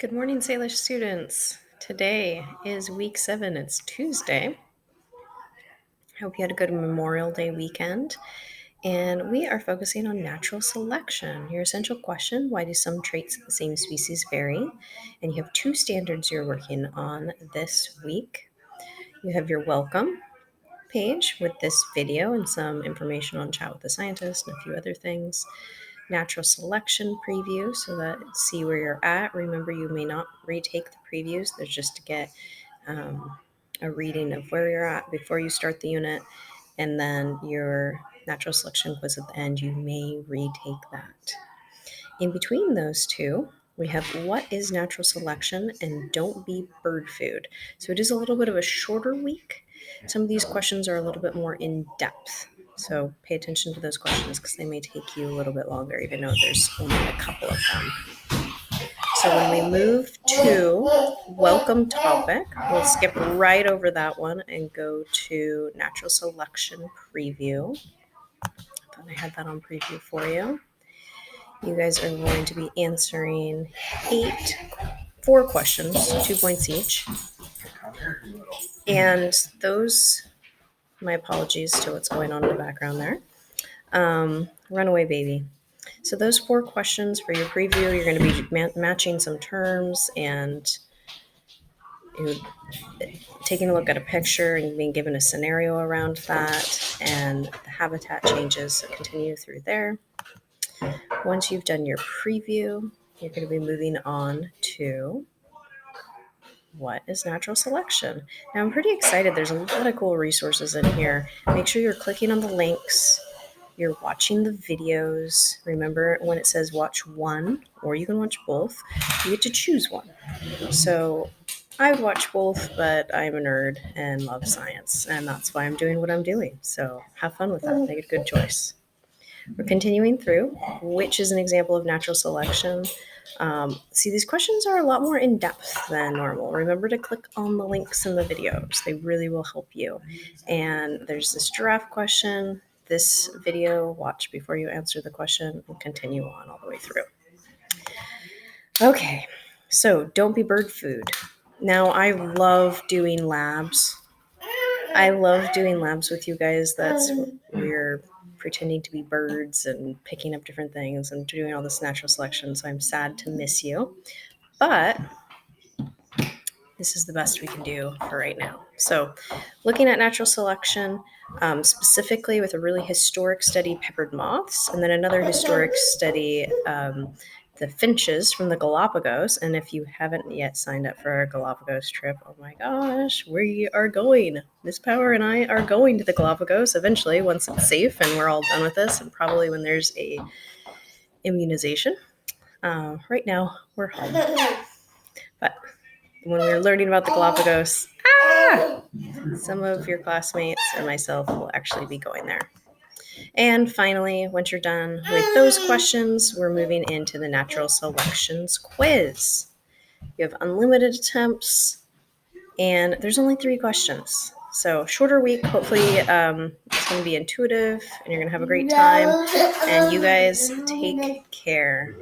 Good morning, Salish students. Today is week 7. It's Tuesday. I hope you had a good Memorial Day weekend. And we are focusing on natural selection. Your essential question: why do some traits of the same species vary? And you have 2 standards you're working on this week. You have your welcome page with this video and some information on Chat with the Scientist and a few other things. Natural selection preview so that see where you're at. Remember, you may not retake the previews. They're just to get a reading of where you're at before you start the unit, and then your natural selection quiz at the end. You may retake that. In between those two, we have what is natural selection and don't be bird food. So it is a little bit of a shorter week. Some of these questions are a little bit more in depth. So pay attention to those questions because they may take you a little bit longer, even though there's only a couple of them. So when we move to welcome topic, we'll skip right over that one and go to natural selection preview. I thought I had that on preview for you. You guys are going to be answering 4 questions, 2 points each. And those, my apologies to what's going on in the background there. Runaway baby. So those 4 questions for your preview, you're going to be matching some terms and taking a look at a picture and being given a scenario around that, and the habitat changes, so continue through there. Once you've done your preview, you're going to be moving on to what is natural selection. Now, I'm pretty excited. There's a lot of cool resources in here. Make sure you're clicking on the links. You're watching the videos. Remember, when it says watch one, or you can watch both, you get to choose one. So I would watch both, but I'm a nerd and love science, and that's why I'm doing what I'm doing. So have fun with that. Make a good choice. We're continuing through, which is an example of natural selection. See, these questions are a lot more in depth than normal. Remember to click on the links in the videos. They really will help you. And there's this giraffe question. This video, watch before you answer the question and continue on all the way through. Okay, so don't be bird food. Now, I love doing labs. I love doing labs with you guys. That's we're pretending to be birds and picking up different things and doing all this natural selection. So I'm sad to miss you. But this is the best we can do for right now. So looking at natural selection, specifically with a really historic study, peppered moths, and then another historic study, the finches from the Galapagos. And if you haven't yet signed up for our Galapagos trip, oh my gosh, we are going. Miss Power and I are going to the Galapagos eventually once it's safe and we're all done with this, and probably when there's a immunization. Right now, we're home. But when we were learning about the Galapagos, some of your classmates and myself will actually be going there. And finally, once you're done with those questions, we're moving into the natural selections quiz. You have unlimited attempts, and there's only 3 questions. So shorter week, hopefully it's going to be intuitive, and you're going to have a great time. And you guys take care.